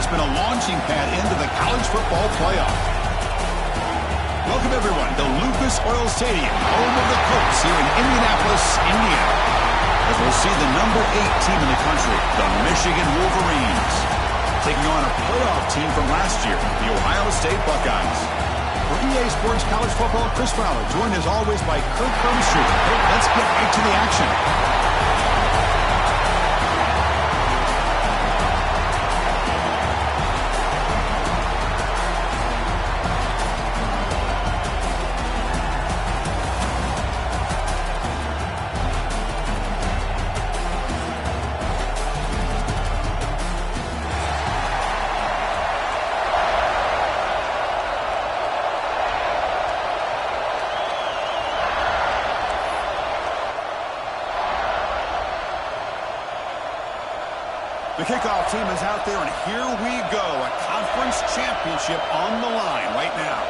has been a launching pad into the college football playoff. Welcome, everyone, to Lucas Oil Stadium, home of the Colts here in Indianapolis, Indiana. As we'll see the number 8 team in the country, the Michigan Wolverines, taking on a playoff team from last year, the Ohio State Buckeyes. For EA Sports College Football, Chris Fowler, joined as always by Kirk Hermstruder. Hey, let's get right to the action. The kickoff team is out there, and here we go. A conference championship on the line right now.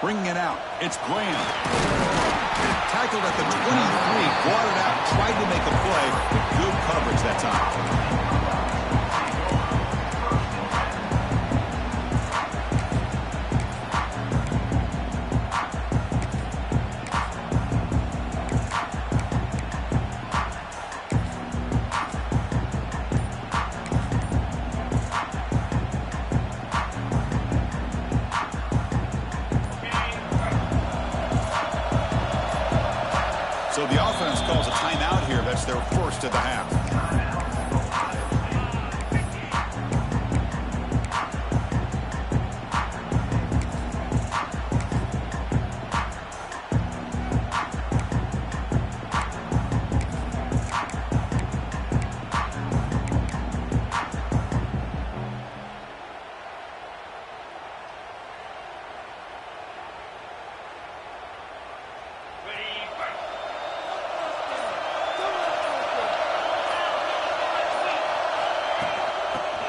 Bringing it out. It's Graham. Tackled at the 23, brought it out, tried to make a play, but good coverage that time. So the offense calls a timeout here. That's their first of the half.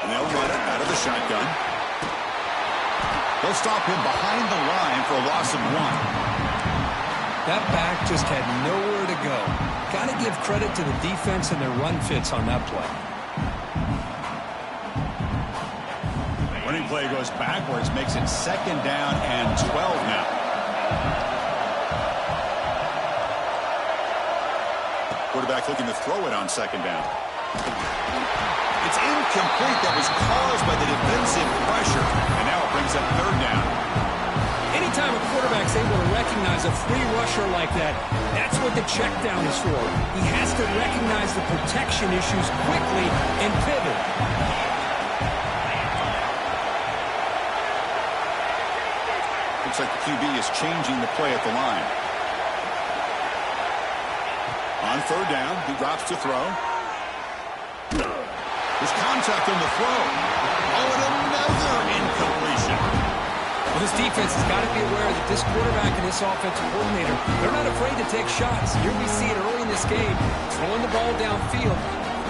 They'll run it out of the shotgun. They'll stop him behind the line for a loss of 1. That back just had nowhere to go. Got to give credit to the defense and their run fits on that play. Running play goes backwards, makes it 2nd down and 12 now. Quarterback looking to throw it on 2nd down. It's incomplete. That was caused by the defensive pressure. And now it brings up 3rd down. Anytime a quarterback's able to recognize a free rusher like that, that's what the check down is for. He has to recognize the protection issues quickly and pivot. Looks like the QB is changing the play at the line. On 3rd down, he drops to throw. There's contact on the throw. Oh, and another incompletion. Well, this defense has got to be aware that this quarterback and this offensive coordinator, they're not afraid to take shots. Here we see it early in this game, throwing the ball downfield.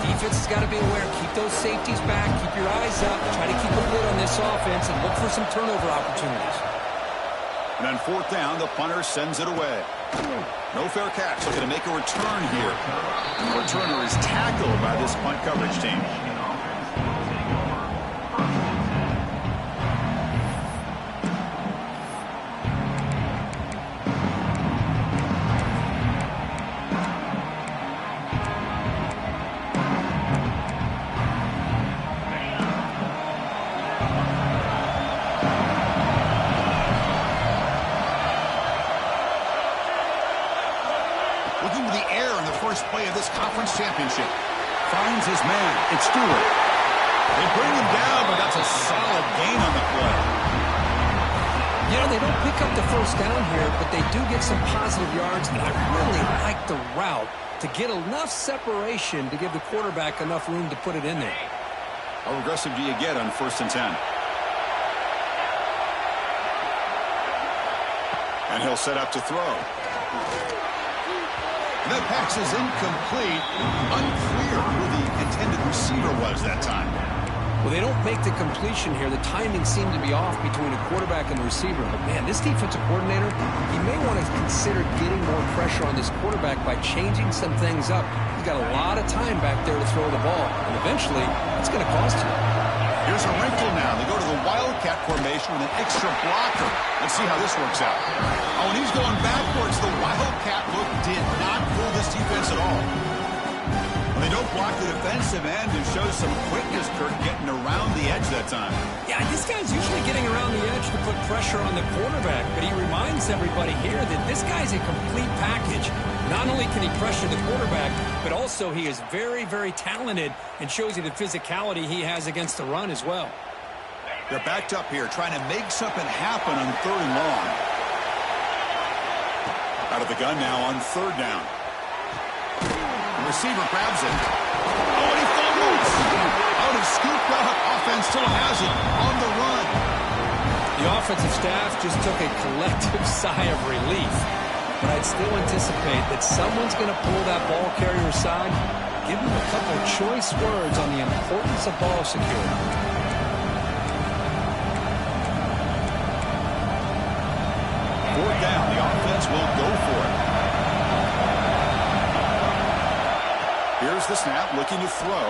Defense has got to be aware. Keep those safeties back. Keep your eyes up. Try to keep a lid on this offense and look for some turnover opportunities. And on 4th down, the punter sends it away. No fair catch. Looking to make a return here. The returner is tackled by this punt coverage team. Looking to the air in the first play of this conference championship. Finds his man. It's Stewart. They bring him down, but that's a solid gain on the play. You know, they don't pick up the first down here, but they do get some positive yards, and I really like the route to get enough separation to give the quarterback enough room to put it in there. How aggressive do you get on 1st and 10? And he'll set up to throw. That pass is incomplete. Unclear who the intended receiver was that time. Well, they don't make the completion here. The timing seemed to be off between the quarterback and the receiver. But, man, this defensive coordinator, he may want to consider getting more pressure on this quarterback by changing some things up. He's got a lot of time back there to throw the ball, and eventually it's going to cost you. Here's a wrinkle now. They go to the Wildcat formation with an extra blocker. Let's see how this works out. Oh, and he's going backwards. The Wildcat look did not fool this defense at all. They don't block the defensive end and show some quickness, Kurt, getting around the edge that time. Yeah, this guy's usually getting around the edge to put pressure on the quarterback, but he reminds everybody here that this guy's a complete package. Not only can he pressure the quarterback, but also he is very, very talented and shows you the physicality he has against the run as well. They're backed up here, trying to make something happen on 3rd and long. Out of the gun now on 3rd down. The receiver grabs it. Oh, and he fumbles. Out of scoop route. Offense still has it on the run. The offensive staff just took a collective sigh of relief. But I'd still anticipate that someone's going to pull that ball carrier aside, give him a couple choice words on the importance of ball security. 4th down. The offense will go for it. Here's the snap, looking to throw.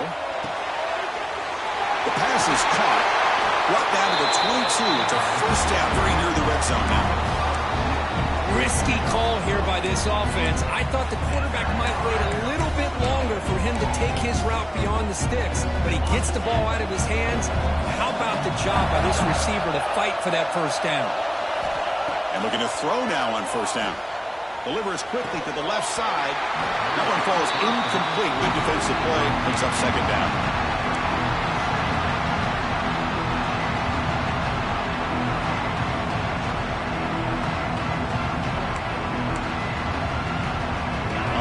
The pass is caught. Brought down to the 22. It's a 1st down, very near the red zone now. Risky call here by this offense. I thought the quarterback might wait a little bit longer for him to take his route beyond the sticks, but he gets the ball out of his hands. How about the job by this receiver to fight for that 1st down? And looking to throw now on 1st down. Delivers quickly to the left side. That one falls incomplete. Good defensive play. Brings up 2nd down.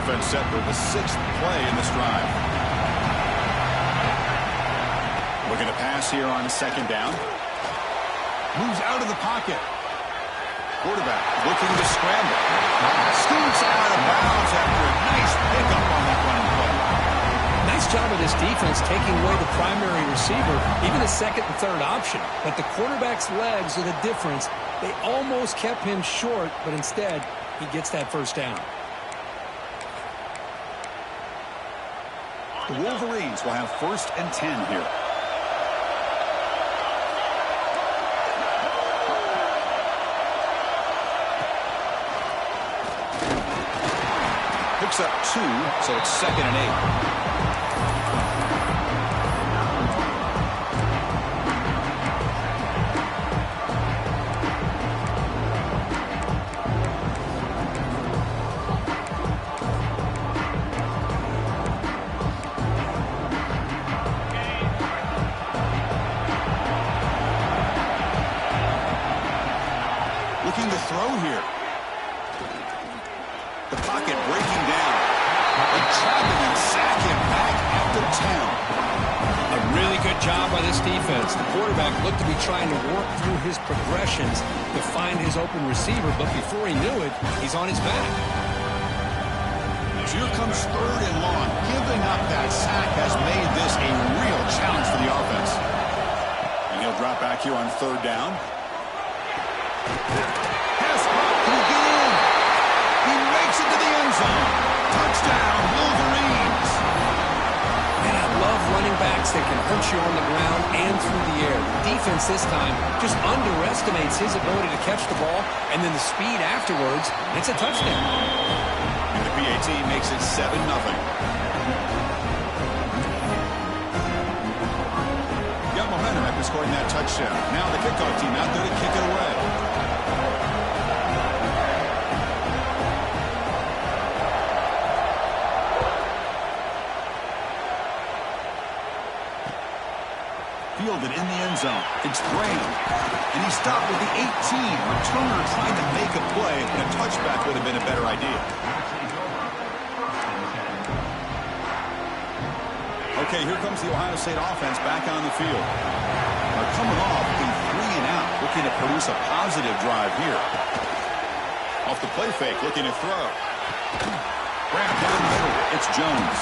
Offense set for the 6th play in this drive. Looking to pass here on 2nd down. Moves out of the pocket. Quarterback looking to scramble. Scoots out of bounds after a nice pickup on that running play. Nice job of this defense taking away the primary receiver, even the 2nd and 3rd option. But the quarterback's legs are the difference. They almost kept him short, but instead, he gets that 1st down. The Wolverines will have 1st and 10 here. Picks up 2, so it's 2nd and 8. Looking to throw here. The pocket breaking down. And trapping and sack him back at the 10. A really good job by this defense. The quarterback looked to be trying to work through his progressions to find his open receiver, but before he knew it, he's on his back. Here comes 3rd and long. Giving up that sack has made this a real challenge for the offense. And he'll drop back here on 3rd down. Pass block. Can he get in? He makes it to the end zone. Touchdown, Wolverines. And I love running backs that can hurt you on the ground and through the air. The defense this time just underestimates his ability to catch the ball, and then the speed afterwards, it's a touchdown. And the PAT makes it 7-0. Got momentum after scoring that touchdown. Now the kickoff team out there to kick it away. Fielded in the end zone. It's Graham. And he stopped with the 18. Returner trying to make a play, and a touchback would have been a better idea. Okay, here comes the Ohio State offense back on the field. They're coming off a 3 and out, looking to produce a positive drive here. Off the play fake, looking to throw. Grab down the middle. It's Jones.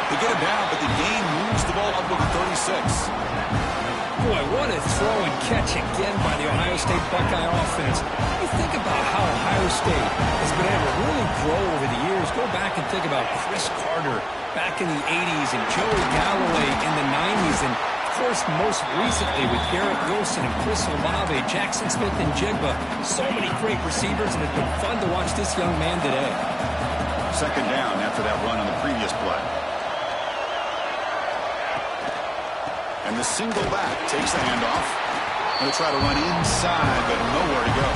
They get him down, but the game moves the ball up to the 36. Boy, what a throw and catch again by the Ohio State Buckeye offense. You think about how Ohio State has been able to really grow over the years. Go back and think about Chris Carter back in the 80s and Joey Galloway in the 90s. And, of course, most recently with Garrett Wilson and Chris Olave, Jackson Smith and Jigba. So many great receivers, and it's been fun to watch this young man today. Second down after that run on the previous play. And the single back takes the handoff. Going to try to run inside, but nowhere to go.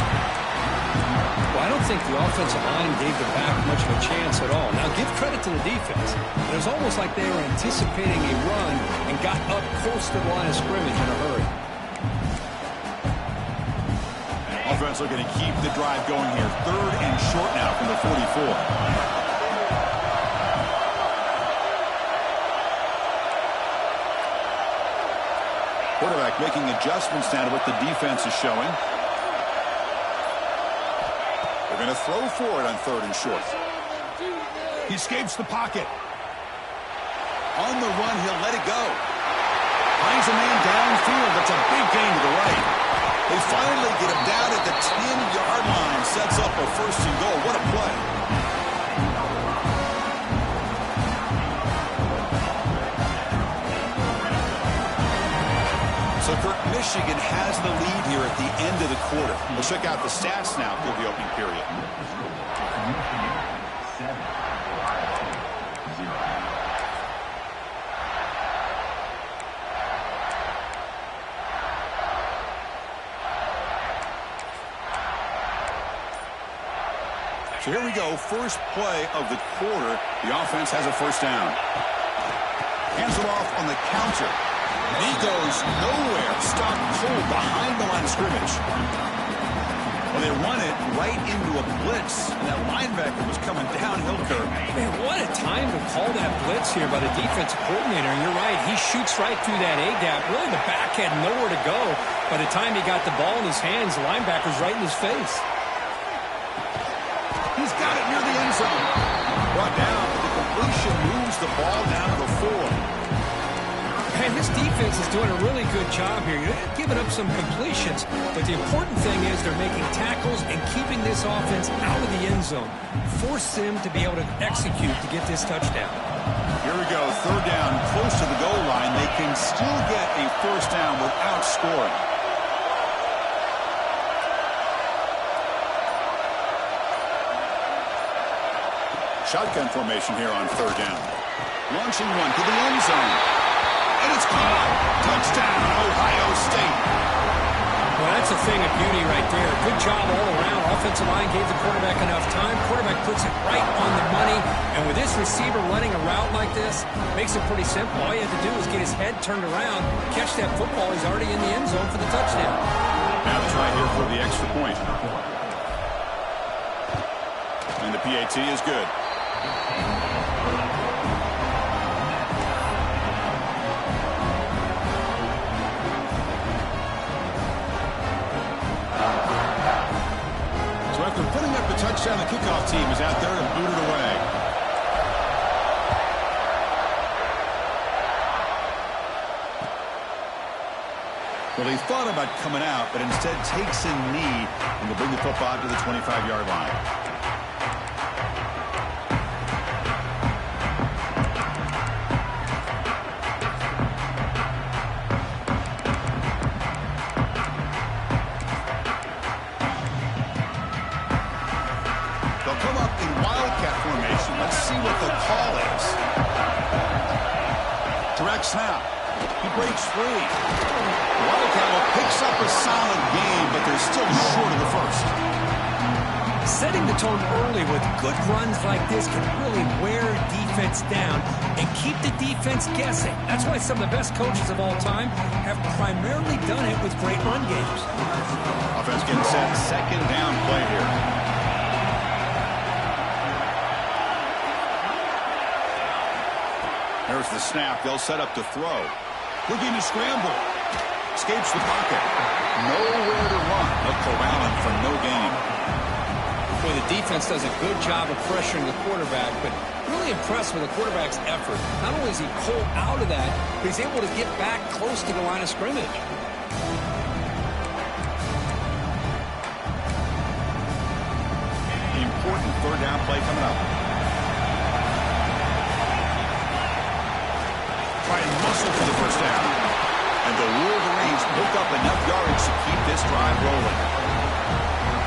Well, I don't think the offensive line gave the back much of a chance at all. Now, give credit to the defense. It was almost like they were anticipating a run and got up close to the line of scrimmage in a hurry. Offense looking to keep the drive going here. 3rd and short now from the 44. Quarterback making adjustments now to what the defense is showing. They're going to throw for it on 3rd and short. He escapes the pocket. On the run, he'll let it go. Finds a man downfield. That's a big gain to the right. They finally get him down at the 10-yard line. Sets up a 1st and goal. What a play. So Michigan has the lead here at the end of the quarter. We'll check out the stats now for the opening period. So here we go. First play of the quarter. The offense has a 1st down. Hands it off on the counter. He goes nowhere. Stopped cold behind the line of scrimmage. Well, they run it right into a blitz, and that linebacker was coming downhill curve. Man, what a time to call that blitz here by the defensive coordinator. And you're right, he shoots right through that A-gap. Really, the back had nowhere to go. By the time he got the ball in his hands, the linebacker's right in his face. He's got it near the end zone. Brought down. The completion moves the ball down to the 4. And this defense is doing a really good job here. You're giving up some completions, but the important thing is they're making tackles and keeping this offense out of the end zone. Force them to be able to execute to get this touchdown. Here we go. 3rd down, close to the goal line. They can still get a 1st down without scoring. Shotgun formation here on 3rd down. Launching one to the end zone. And it's caught. Touchdown, Ohio State. Well, that's a thing of beauty right there. Good job all around. Offensive line gave the quarterback enough time. Quarterback puts it right on the money. And with this receiver running a route like this, makes it pretty simple. All you have to do is get his head turned around, catch that football. He's already in the end zone for the touchdown. Now try here for the extra point. And the PAT is good. After putting up the touchdown, the kickoff team is out there to boot it away. Well, he thought about coming out, but instead takes a knee and will bring the football to the 25-yard line. Snap. He breaks free. Wildcat picks up a solid game, but they're still short of the 1st. Setting the tone early with good runs like this can really wear defense down and keep the defense guessing. That's why some of the best coaches of all time have primarily done it with great run games. Offense getting set. 2nd down play here. There's the snap. They'll set up to throw. Looking to scramble. Escapes the pocket. Nowhere to run. They'll corral him for no gain. Boy, the defense does a good job of pressuring the quarterback, but really impressed with the quarterback's effort. Not only is he pulled out of that, but he's able to get back close to the line of scrimmage. Important third down play coming up. Try and muscle for the first down. And the Wolverines pick up enough yardage to keep this drive rolling.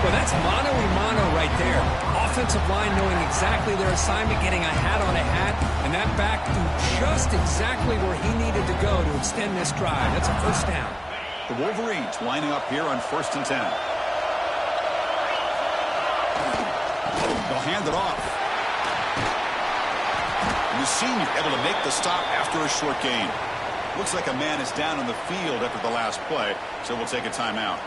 Well, that's mano-a-mano right there. Offensive line knowing exactly their assignment, getting a hat on a hat, and that back threw just exactly where he needed to go to extend this drive. That's a first down. The Wolverines lining up here on 1st and 10. They'll hand it off. And the senior able to make the stop after a short gain. Looks like a man is down on the field after the last play, so we'll take a timeout.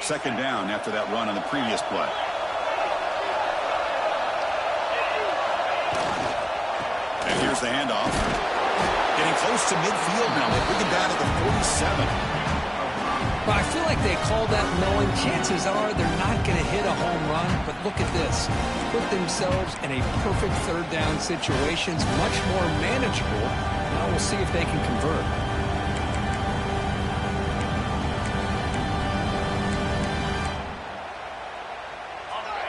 Second down after that run on the previous play. And here's the handoff. Getting close to midfield now. They bring it down to the 47. Well, I feel like they called that knowing chances are they're not going to hit a home run. But look at this. Put themselves in a perfect third down situation. It's much more manageable. Now we'll see if they can convert.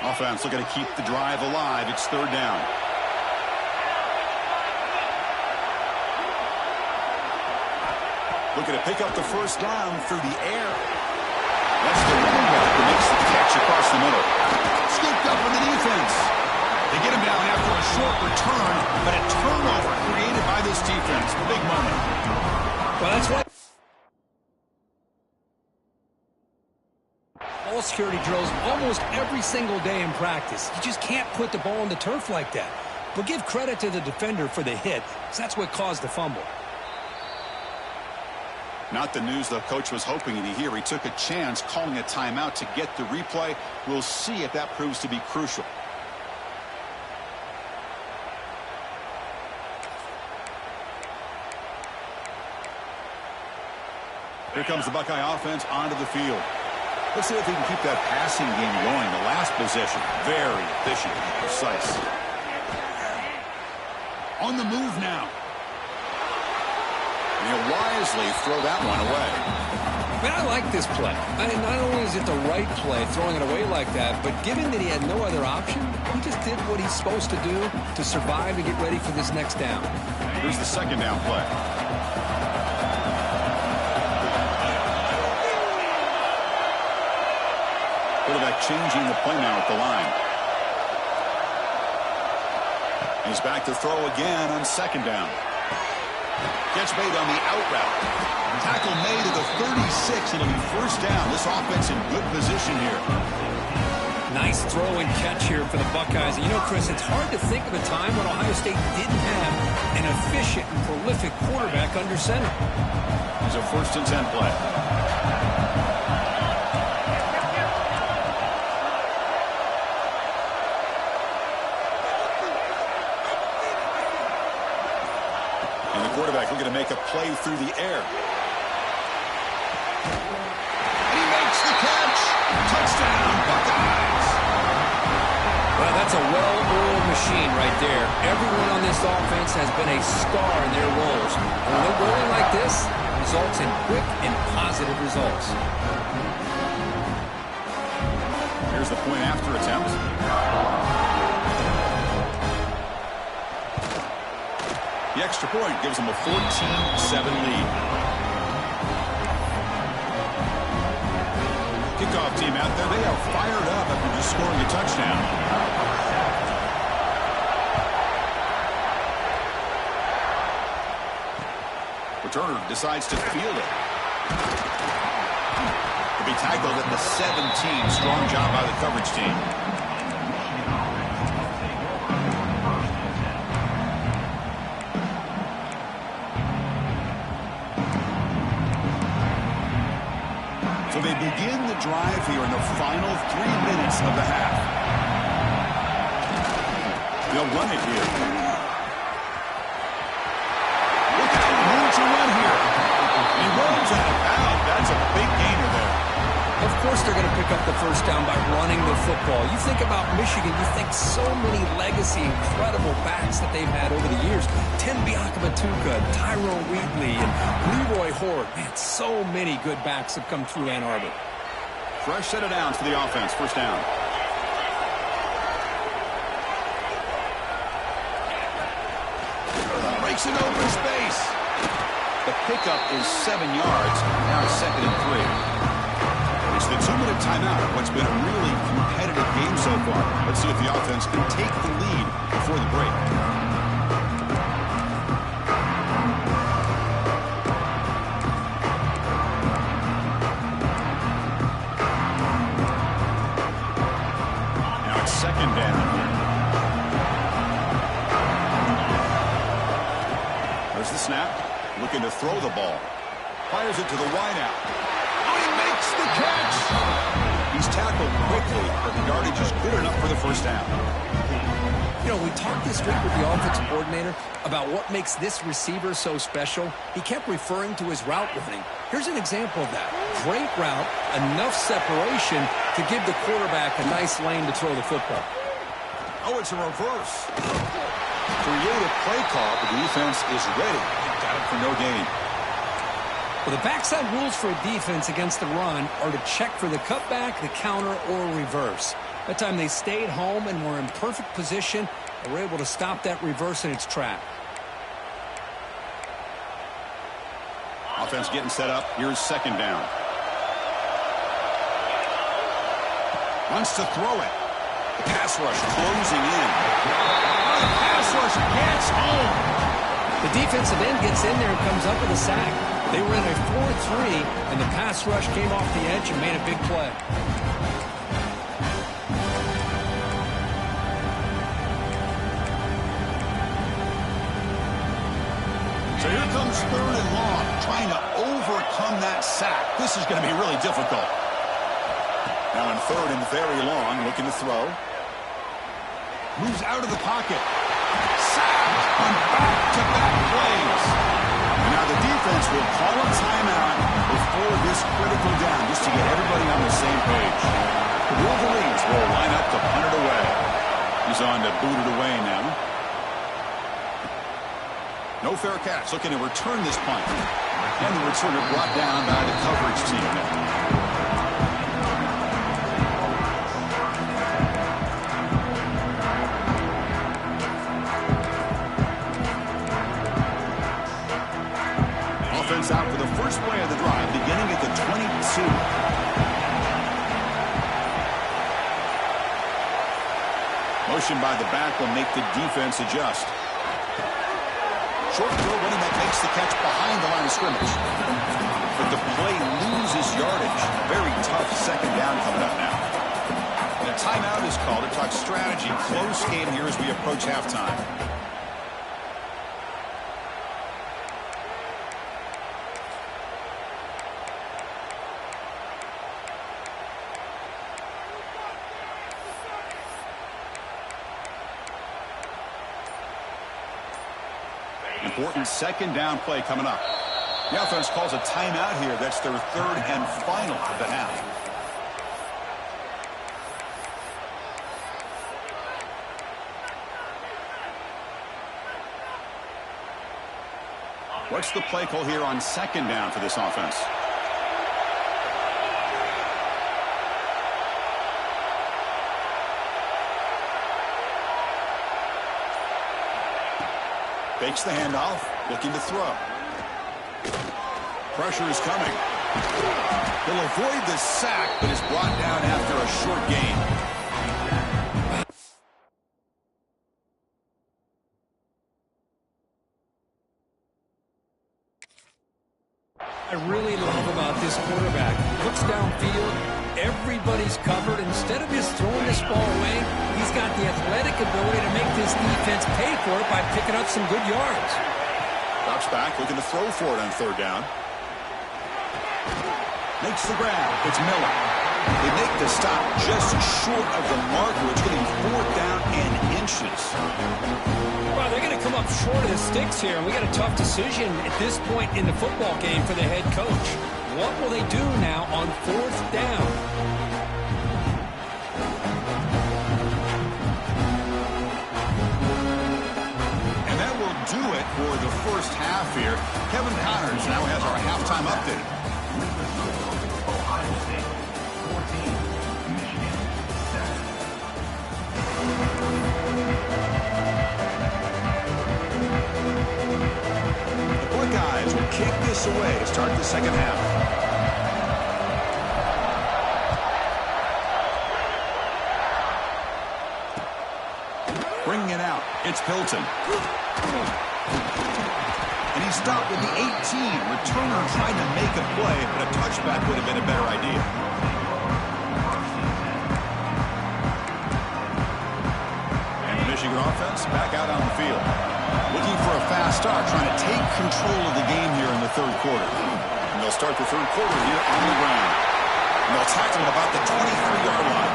Offense looking to keep the drive alive. It's third down. Looking to pick up the first down through the air. That's the running back who makes the catch across the middle. Scooped up with the defense. They get him down after a short return, but a turnover created by this defense. Big moment. Well, that's what ball security drills almost every single day in practice. You just can't put the ball on the turf like that. But give credit to the defender for the hit, because that's what caused the fumble. Not the news the coach was hoping to hear. He took a chance calling a timeout to get the replay. We'll see if that proves to be crucial. Here comes the Buckeye offense onto the field. Let's see if he can keep that passing game going. The last possession, very efficient and precise. On the move now. And he'll wisely throw that one away. Man, I like this play. I mean, not only is it the right play, throwing it away like that, but given that he had no other option, he just did what he's supposed to do to survive and get ready for this next down. Here's the second down play. Quarterback changing the play now at the line. He's back to throw again on second down. Catch made on the out route. Tackle made at the 36. It'll be first down. This offense in good position here. Nice throw and catch here for the Buckeyes. And you know, Chris, it's hard to think of a time when Ohio State didn't have an efficient and prolific quarterback under center. It's a 1st and 10 play. Quarterback looking to make a play through the air. And he makes the catch. Touchdown, Buckeyes. Well, that's a well-oiled machine right there. Everyone on this offense has been a star in their roles. And when they're rolling like this, it results in quick and positive results. Here's the point after attempt. The extra point gives them a 14-7 lead. Kickoff team out there, they are fired up after just scoring a touchdown. Returner decides to field it. To be tackled at the 17. Strong job by the coverage team. So they begin the drive here in the final 3 minutes of the half. They'll run it here. course they're going to pick up the first down by running the football. You think about Michigan, you think so many legacy, incredible backs that they've had over the years. Tim Biakabatuka, Tyrone Wheatley, and Leroy Horde. Man, so many good backs have come through Ann Arbor. Fresh set of downs for the offense. First down. Breaks an open space. The pickup is 7 yards. Now it's 2nd and 3. It's the 2-minute timeout. What's been a really competitive game so far. Let's see if the offense can take the lead before the break. Now it's 2nd down. There's the snap. Looking to throw the ball. Fires it to the wideout. Oh, he makes the catch! He's tackled quickly, but the yardage is good enough for the first down. You know, we talked this week with the offensive coordinator about what makes this receiver so special. He kept referring to his route running. Here's an example of that. Great route, enough separation to give the quarterback a nice lane to throw the football. Oh, it's a reverse. Creative play call, but the defense is ready. Got it for no gain. Well, the backside rules for a defense against the run are to check for the cutback, the counter, or reverse. That time they stayed home and were in perfect position and were able to stop that reverse in its track. Offense getting set up. Here's 2nd down. Wants to throw it. The pass rush closing in. Oh, the pass rush gets home. The defensive end gets in there and comes up with a sack. They were in a 4-3, and the pass rush came off the edge and made a big play. So here comes 3rd and long, trying to overcome that sack. This is going to be really difficult. Now in 3rd and very long, looking to throw. Moves out of the pocket. Sacked on back-to-back plays. And now the defense will call a timeout before this critical down, just to get everybody on the same page. The Wolverines will line up to punt it away. He's on to boot it away now. No fair catch. Looking to return this punt. And the returner brought down by the coverage team now. Offense out for the first play of the drive, beginning at the 22. Motion by the back will make the defense adjust. Short throw, running that makes the catch behind the line of scrimmage. But the play loses yardage. Very tough 2nd down coming up now. And a timeout is called to talk strategy. Close game here as we approach halftime. Important 2nd down play coming up. The offense calls a timeout here. That's their 3rd and final of the half. What's the play call here on 2nd down for this offense? Fakes the handoff, looking to throw. Pressure is coming. He'll avoid the sack, but is brought down after a short gain. I really love about this quarterback. Looks downfield, everybody's covered. Instead of just throwing this ball away, he's got the athletic ability to make this defense pay for it by picking up some good yards. Drops back, looking to throw for it on 3rd down. Makes the grab. It's Miller. They make the stop just short of the marker. It's going to be 4th down and inches. Well, they're going to come up short of the sticks here, and we got a tough decision at this point in the football game for the head coach. What will they do now on 4th down? And that will do it for the first half here. Kevin Connors now has our halftime update. Ohio State 14, Michigan 7. The Buckeyes will kick this away to start the second half. Bringing it out, it's Pilton. And he stopped with the 18. Returner trying to make a play, but a touchback would have been a better idea. And the Michigan offense back out on the field. Looking for a fast start, trying to take control of the game here in the third quarter. And they'll start the third quarter here on the ground. And they'll tackle at about the 23-yard line.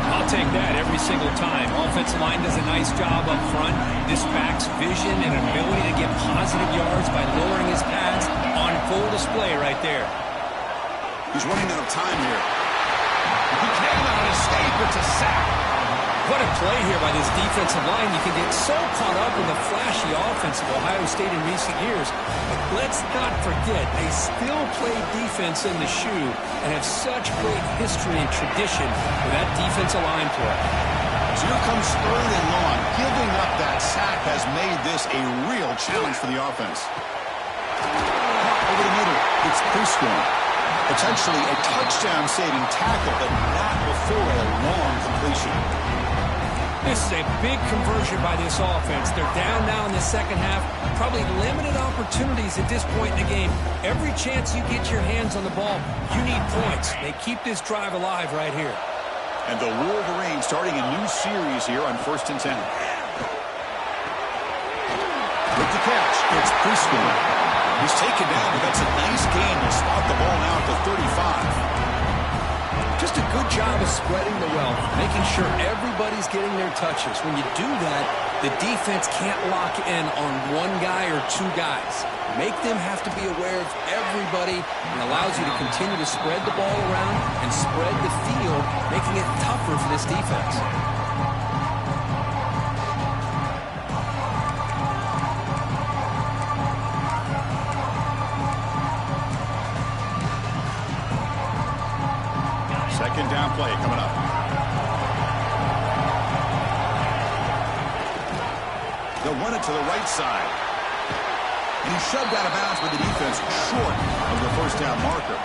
I'll take that every single time. Offensive line does a nice job up front. This back's vision and ability to get positive yards by lowering his pads on full display right there. He's running out of time here. He cannot escape. It's a sack. What a play here by this defensive line. You can get so caught up in the flashy offense of Ohio State in recent years. But let's not forget, they still play defense in the shoe and have such great history and tradition with that defensive line play. So here comes 3rd and long. Giving up that sack has made this a real challenge for the offense. Over the middle, it's Prescorn. Potentially a touchdown-saving tackle, but not before a long completion. This is a big conversion by this offense. They're down now in the second half. Probably limited opportunities at this point in the game. Every chance you get your hands on the ball, you need points. They keep this drive alive right here. And the Wolverines starting a new series here on 1st and 10. With the catch, it's Prescorn. He's taken down, but that's a nice gain to spot the ball now at the 35. Just a good job of spreading the wealth, making sure everybody's getting their touches. When you do that, the defense can't lock in on one guy or two guys. Make them have to be aware of everybody and allows you to continue to spread the ball around and spread the field, making it tougher for this defense. Second down play coming up. They'll run it to the right side. And he's shoved out of bounds with the defense short of the first down marker.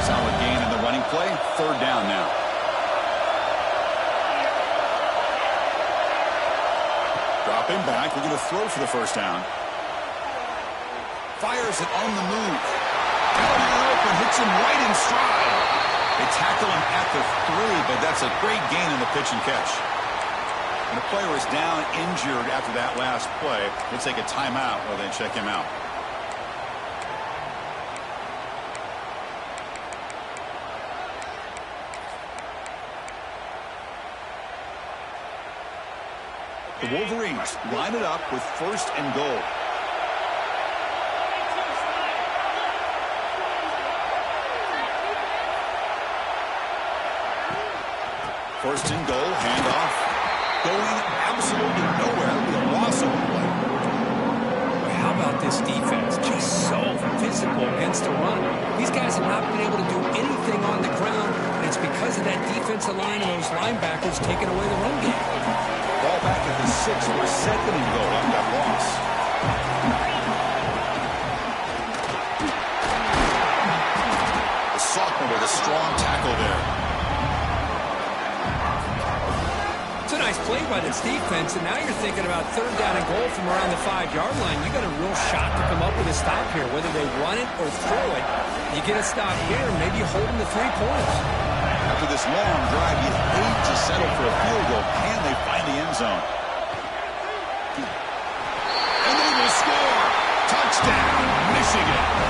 Solid gain in the running play. 3rd down now. Dropping back, looking to throw for the first down. Fires it on the move. Out and open, hits him right in stride. They tackle him at the 3, but that's a great gain in the pitch and catch. And the player is down injured after that last play. We'll take a timeout while they check him out. The Wolverines line it up with 1st and goal. First and goal, handoff. Going absolutely nowhere with a loss of play. How about this defense? Just so physical against the run. These guys have not been able to do anything on the ground, and it's because of that defensive line and those linebackers taking away the run game. Ball back at the 6 for 2nd and goal on that loss. The sophomore with a strong tackle there. It's a nice play by this defense, and now you're thinking about 3rd down and goal from around the 5-yard line. You got a real shot to come up with a stop here, whether they run it or throw it. You get a stop here, maybe you hold them to 3 points. After this long drive, you'd hate to settle for a field goal. Can they find the end zone? And they will score! Touchdown, Michigan!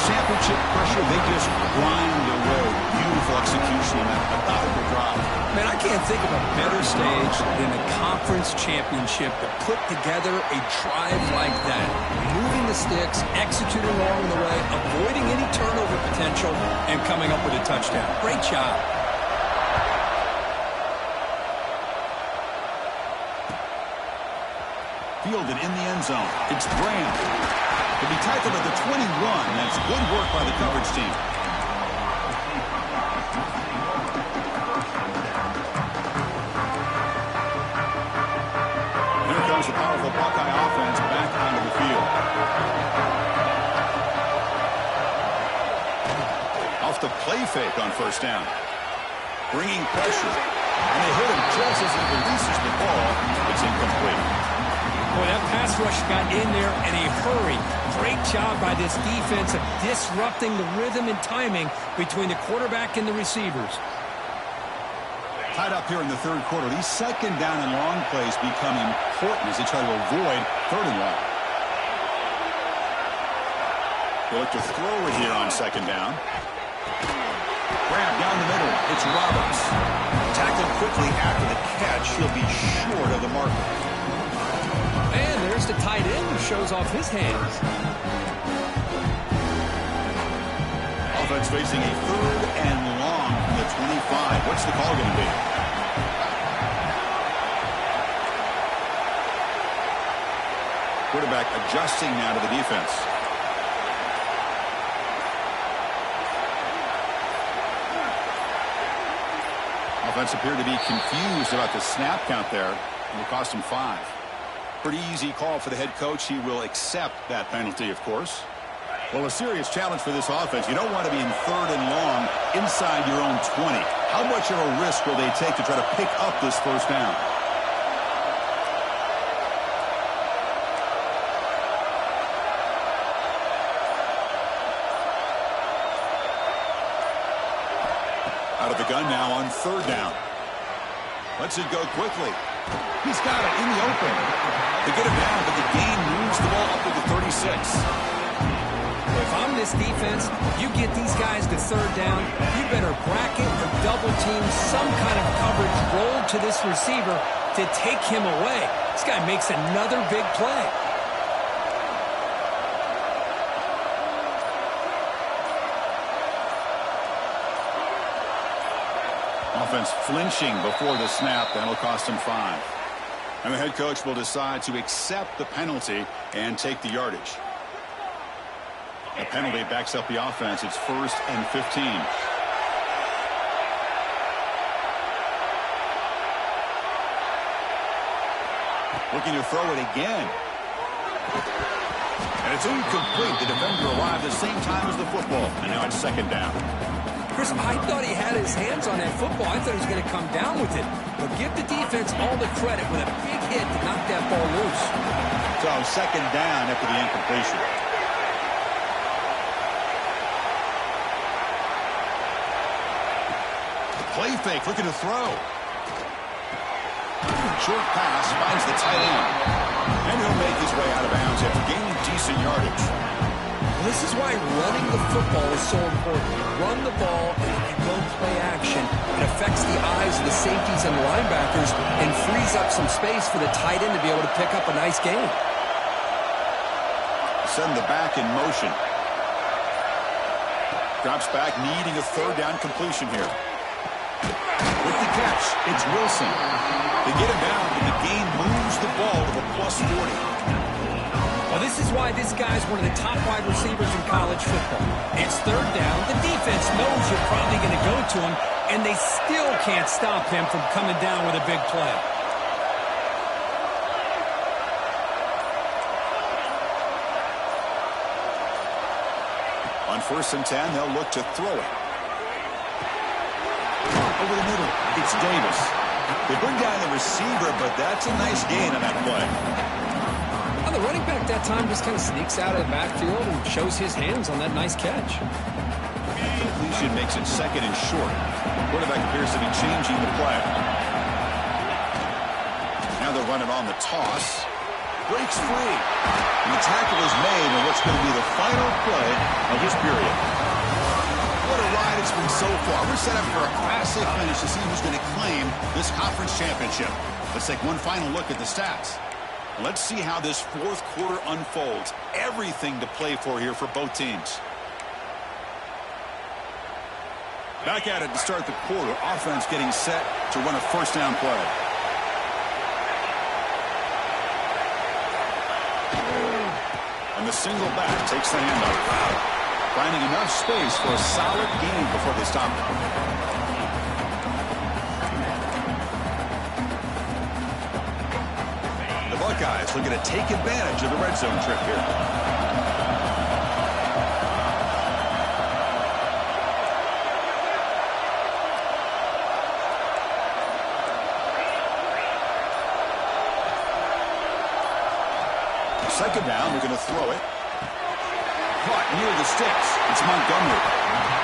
championship pressure, they just grind away. Beautiful execution on that methodical drive. Man, I can't think of a better stage than the conference championship to put together a drive like that. Moving the sticks, executing along the way, avoiding any turnover potential, and coming up with a touchdown. Great job. Fielded in the end zone. It's Graham. To be tackled at the 21. That's good work by the coverage team. Here comes the powerful Buckeye offense back onto the field. Off the play fake on first down. Bringing pressure. And they hit him just as he releases the ball. It's incomplete. Boy, that pass rush got in there in a hurry. Great job by this defense of disrupting the rhythm and timing between the quarterback and the receivers. Tied up here in the third quarter. These second down and long plays become important as they try to avoid third and long. They look to throw it here on second down. Grab down the middle. It's Roberts. Tackled quickly after the catch. He'll be short of the marker. And there's the tight end who shows off his hands. Offense facing a third and long from the 25. What's the call going to be? Quarterback adjusting now to the defense. Offense appeared to be confused about the snap count there. It will cost him 5. Pretty easy call for the head coach. He will accept that penalty, of course. Well, a serious challenge for this offense. You don't want to be in third and long inside your own 20. How much of a risk will they take to try to pick up this first down? Out of the gun now on third down. Lets it go quickly. He's got it in the open. They get him down, but the gain moves the ball up to the 36. If I'm this defense, you get these guys to third down, you better bracket or double team some kind of coverage rolled to this receiver to take him away. This guy makes another big play. Offense flinching before the snap. That'll cost him 5. And the head coach will decide to accept the penalty and take the yardage. The penalty backs up the offense. It's 1st and 15. Looking to throw it again. And it's incomplete. The defender arrived at the same time as the football. And now it's second down. Chris, I thought he had his hands on that football. I thought he was going to come down with it. But give the defense all the credit with a big hit to knock that ball loose. So second down after the incompletion. Play fake, looking to throw. Short pass finds the tight end. And he'll make his way out of bounds after gaining decent yardage. This is why running the football is so important. You run the ball, and if you go play action, it affects the eyes of the safeties and linebackers and frees up some space for the tight end to be able to pick up a nice gain. Send the back in motion. Drops back, needing a third down completion here. With the catch, it's Wilson. They get him down, and the gain moves the ball to the +40. Well, this is why this guy's one of the top wide receivers in college football. It's third down. The defense knows you're probably going to go to him, and they still can't stop him from coming down with a big play. On 1st and 10, they'll look to throw it. Over the middle, it's Davis. They bring down the receiver, but that's a nice gain on that play. The running back that time just kind of sneaks out of the backfield and shows his hands on that nice catch. Completion makes it second and short. Quarterback appears to be changing the play. Now they'll run it on the toss. breaks free. And the tackle is made on what's going to be the final play of this period. What a ride it's been so far. We're set up for a classic finish to see who's going to claim this conference championship. Let's take one final look at the stats. Let's see how this fourth quarter unfolds. Everything to play for here for both teams. Back at it to start the quarter. Offense getting set to run a first down play. And the single back takes the handoff. Finding enough space for a solid gain before they stop it. The Buckeyes looking to take advantage of the red zone trip here. Second down, they're going to throw it. Caught near the sticks. It's Montgomery.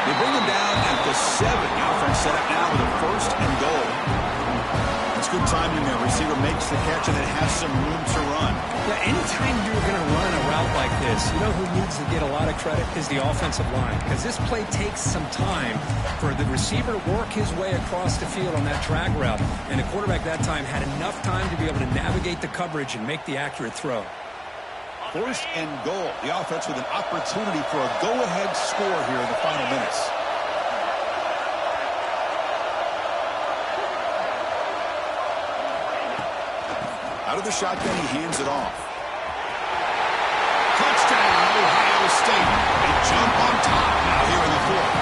They bring him down at the 7. The offense set up now with a first and goal. It's good timing there. Receiver makes the catch and it has some room to run. Yeah, anytime you're going to run a route like this, you know who needs to get a lot of credit is the offensive line. Because this play takes some time for the receiver to work his way across the field on that drag route. And the quarterback that time had enough time to be able to navigate the coverage and make the accurate throw. First and goal. The offense with an opportunity for a go-ahead score here in the final minutes. Out of the shotgun, he hands it off. Touchdown, Ohio State. They jump on top now here in the fourth.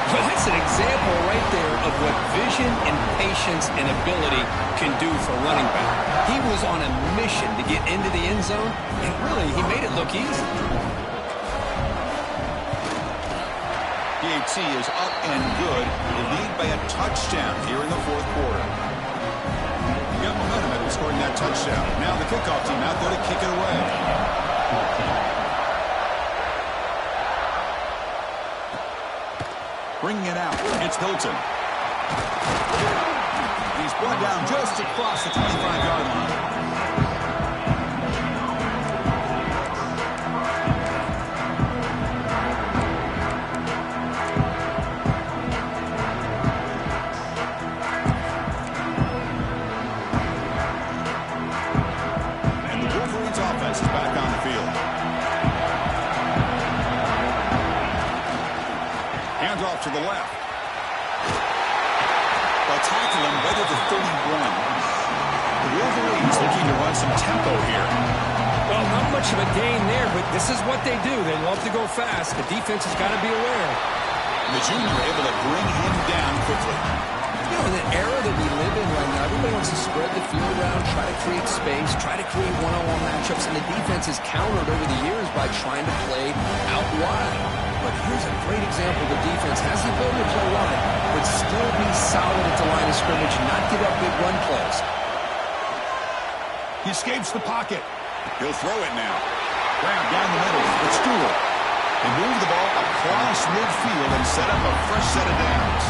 Well, that's an example right there of what vision and patience and ability can do for a running back. He was on a mission to get into the end zone, and really, he made it look easy. PAT is up and good. They lead by a touchdown here in the fourth quarter. You got momentum after scoring that touchdown. Now the kickoff team out there to kick it away. Bringing it out, it's Hilton. He's brought down just across the 25-yard line. And the Wolverines offense is back on the field. Hands off to the left. They'll tackle him right at the 31. The Wolverines looking to run some tempo here. Well, not much of a gain there, but this is what they do. They love to go fast. The defense has got to be aware. The junior able to bring him down quickly. You know, in the era that we live in right now, everybody wants to spread the field around, try to create space, try to create one-on-one matchups, and the defense is countered over the years by trying to play out wide. But here's a great example. The defense has the ability to play wide, but still be solid at the line of scrimmage and not give up big run plays. He escapes the pocket. He'll throw it now. Grab down the middle. It's Stewart. They move the ball across midfield and set up a fresh set of downs.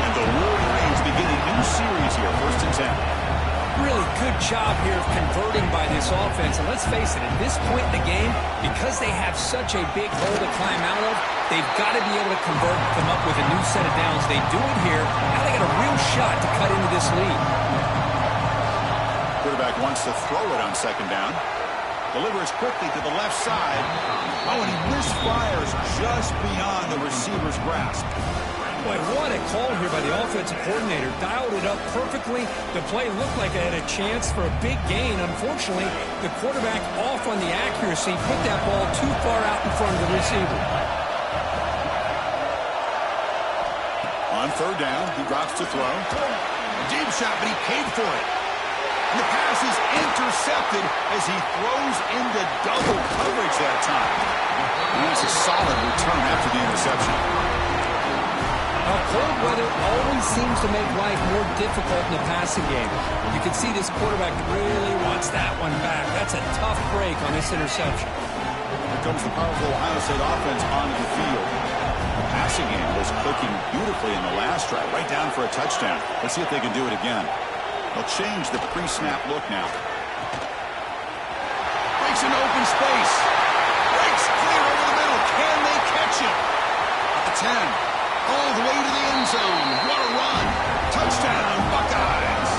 And the Wolverines begin a new series here, 1st and 10. Really good job here of converting by this offense. And let's face it, at this point in the game, because they have such a big hole to climb out of, they've got to be able to convert and come up with a new set of downs. They do it here. Now they got a real shot to cut into this lead. Quarterback wants to throw it on second down. Delivers quickly to the left side. Oh, and he misfires just beyond the receiver's grasp. Boy, what a call here by the offensive coordinator. Dialed it up perfectly. The play looked like it had a chance for a big gain. Unfortunately, the quarterback off on the accuracy, put that ball too far out in front of the receiver. On third down, he drops to throw. A deep shot, but he paid for it. And the pass is intercepted as he throws into double coverage that time. And that's a solid return after the interception. Cold weather always seems to make life more difficult in the passing game. You can see this quarterback really wants that one back. That's a tough break on this interception. Here comes the powerful Ohio State offense onto the field. The passing game was clicking beautifully in the last drive, right down for a touchdown. Let's see if they can do it again. They'll change the pre-snap look now. Looks in open space. Breaks clear over the middle. Can they catch it? At the 10. All the way to the end zone. What a run. Touchdown, Buckeyes.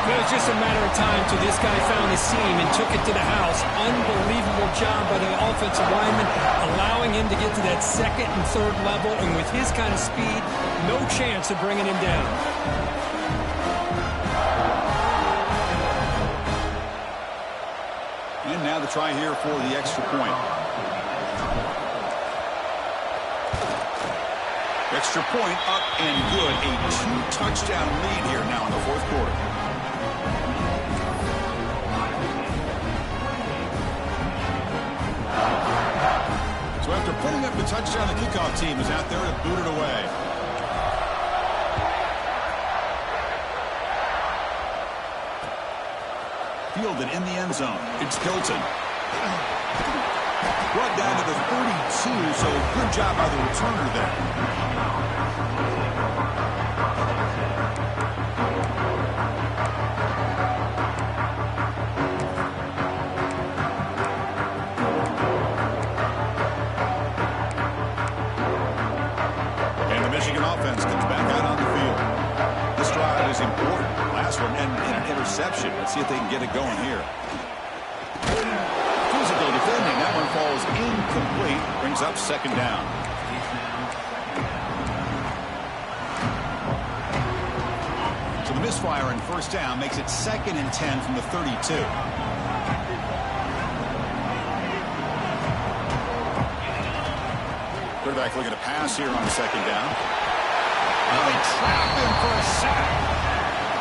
It was just a matter of time till this guy found his seam and took it to the house. Unbelievable job by the offensive lineman, allowing him to get to that second and third level, and with his kind of speed, no chance of bringing him down. And now the try here for the extra point. Extra point up and good. A 2-touchdown lead here now in the fourth quarter. So after putting up the touchdown, the kickoff team is out there to boot it away. Fielded in the end zone. It's Hilton. Brought down to the 32, so good job by the returner there. And the Michigan offense comes back out on the field. This drive is important. Last one ended in an interception. Let's see if they can get it going here. Physical defending. That one falls incomplete. Brings up second down. So the misfire in first down makes it 2nd and 10 from the 32. Quarterback looking to pass here on the second down. Oh, they trap him for a sack.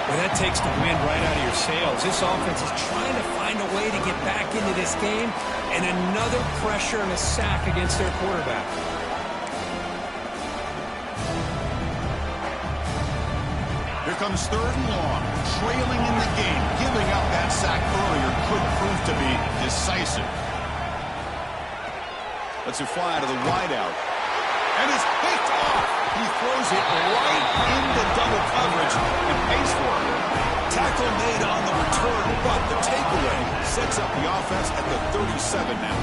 Well, that takes the wind right out of your sails. This offense is trying to find a way to get back into this game, and another pressure and a sack against their quarterback. Here comes 3rd and long, trailing in the game. Giving up that sack earlier could prove to be decisive. Lets it fly to the wideout. And it's picked off. He throws it right into double coverage and pays for it. Tackle made on the return, but the takeaway sets up the offense at the 37 now.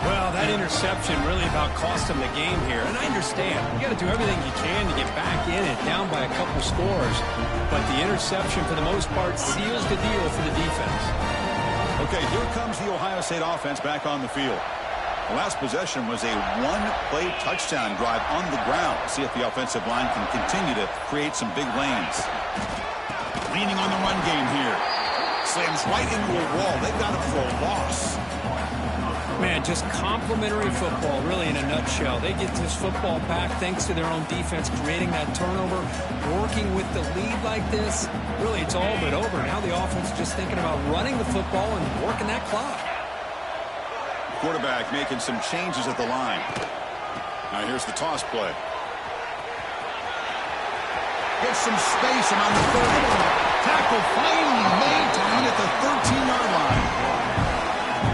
Well, that interception really about cost him the game here. And I understand. You got to do everything you can to get back in it, down by a couple scores. But the interception, for the most part, seals the deal for the defense. Okay, here comes the Ohio State offense back on the field. The last possession was a one-play touchdown drive on the ground. See if the offensive line can continue to create some big lanes. Leaning on the run game here. Slams right into a wall. They've got him for a loss. Man, just complimentary football, really, in a nutshell. They get this football back thanks to their own defense, creating that turnover, working with the lead like this. Really, it's all but over. Now the offense is just thinking about running the football and working that clock. Quarterback making some changes at the line. Now here's the toss play. Gets some space and on the 30. Tackle finally made to win at the 13-yard line.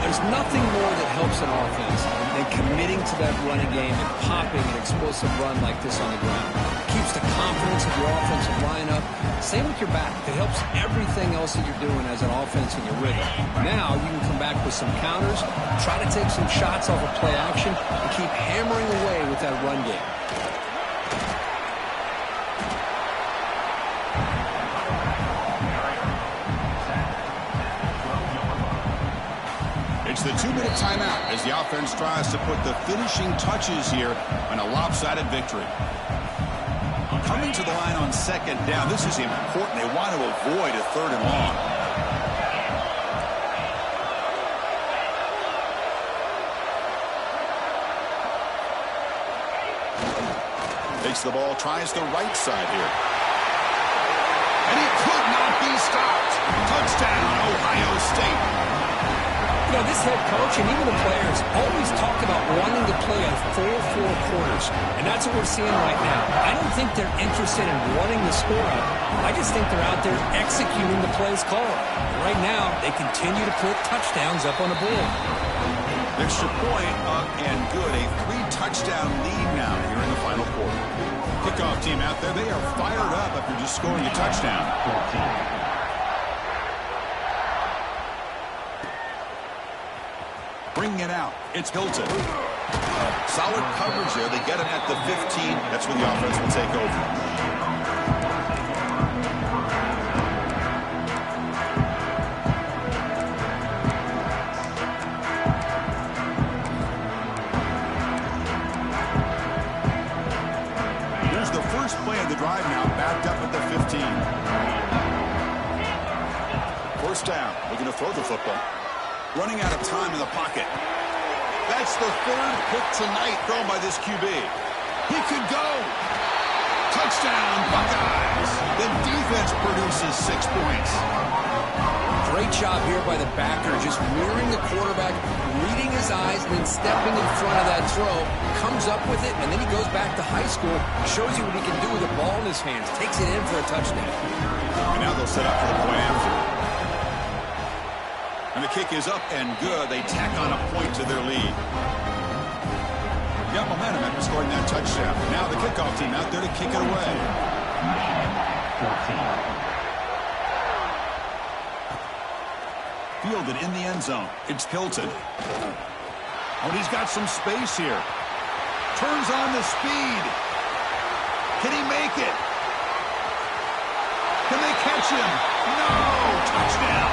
There's nothing more that helps an offense than committing to that running game and popping an explosive run like this on the ground. It keeps the confidence of your offensive lineup. Same with your back. It helps everything else that you're doing as an offense in your rhythm. Now you can come back with some counters, try to take some shots off of play action, and keep hammering away with that run game. It's the 2-minute timeout as the offense tries to put the finishing touches here on a lopsided victory. Coming to the line on second down. This is important. They want to avoid a 3rd and long. Takes the ball, tries the right side here. And he could not be stopped. Touchdown, Ohio State. You know, this head coach and even the players always talk about wanting to play a full 4 quarters, and that's what we're seeing right now. I don't think they're interested in running the score up. I just think they're out there executing the plays called. Right now, they continue to put touchdowns up on the board. Extra point up and good. A 3-touchdown lead now here in the final quarter. Kickoff team out there, they are fired up after just scoring a touchdown. bringing it out. It's Hilton. Solid coverage there. They get him at the 15. That's when the offense will take over. Play of the drive now, backed up at the 15. First down, looking to throw the football. Running out of time in the pocket. That's the third pick tonight thrown by this QB. He could go. Touchdown, Buckeyes. The defense produces 6 points. Great job here by the backer, just mirroring the quarterback, reading his eyes, and then stepping in front of that throw. Comes up with it, and then he goes back to high school, shows you what he can do with the ball in his hands, takes it in for a touchdown. And now they'll set up for the point after. And the kick is up and good. They tack on a point to their lead. Got momentum after scoring that touchdown. Now the kickoff team out there to kick it away. Fielded in the end zone. It's Hilton. Oh, he's got some space here. Turns on the speed. Can he make it? Can they catch him? No! Touchdown!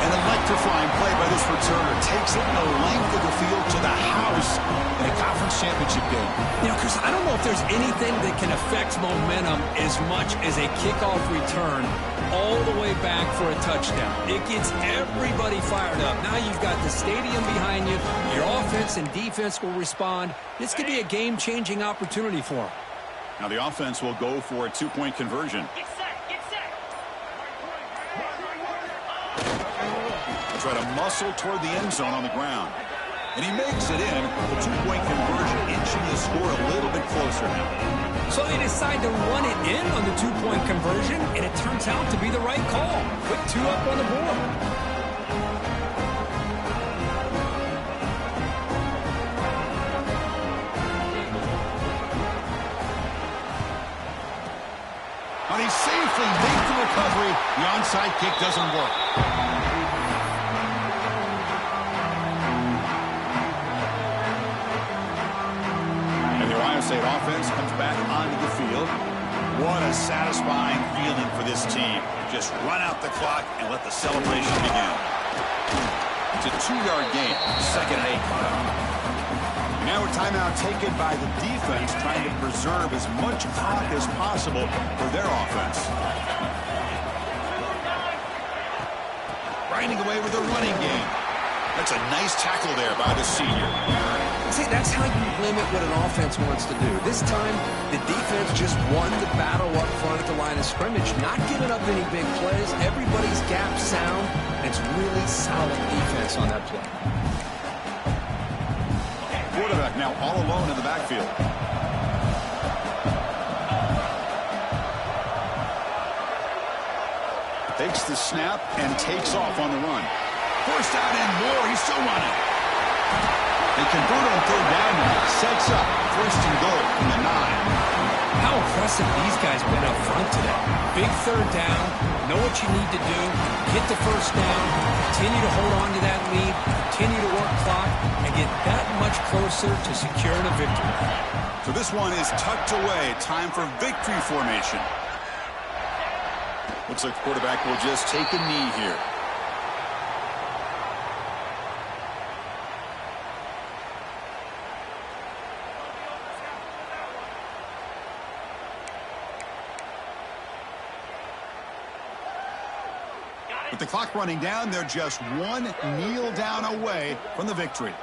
An electrifying play by this returner. Takes it the length of the field to the house in a conference championship game. You know, Chris, I don't know if there's anything that can affect momentum as much as a kickoff return all the way back for a touchdown. It gets everybody fired up. Now you've got the stadium behind you. Your offense and defense will respond. This could be a game-changing opportunity for them. Now the offense will go for a 2-point conversion. Get set, get set. Try to muscle toward the end zone on the ground. And he makes it in. The 2-point conversion inching the score a little bit closer now. So they decide to run it in on the 2-point conversion, and it turns out to be the right call. Quick 2 up on the board. But he safely makes the recovery. The onside kick doesn't work. State offense comes back onto the field. What a satisfying feeling for this team. Just run out the clock and let the celebration begin. It's a 2-yard gain. Second and 8. Now a timeout taken by the defense, trying to preserve as much clock as possible for their offense. Grinding away with a running game. That's a nice tackle there by the senior. See, that's how you limit what an offense wants to do. This time, the defense just won the battle up front at the line of scrimmage, not giving up any big plays. Everybody's gap sound, and it's really solid defense on that play. Quarterback now all alone in the backfield. Takes the snap and takes off on the run. First down and more. He's still running. They convert on third down now. Sets up first and goal from the 9. How impressive these guys been up front today. Big third down. Know what you need to do. Get the first down. Continue to hold on to that lead. Continue to work clock and get that much closer to securing a victory. So this one is tucked away. Time for victory formation. Looks like the quarterback will just take a knee here. With the clock running down, they're just one kneel down away from the victory.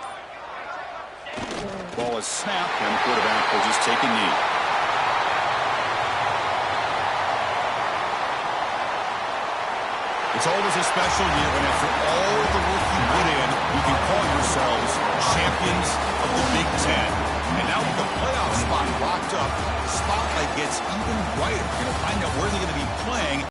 Ball is snapped, and the quarterback will just take a knee. It's always a special year when after all the work you put in, you can call yourselves champions of the Big Ten. And now with the playoff spot locked up, the spotlight gets even brighter. You're going to find out where they're going to be playing.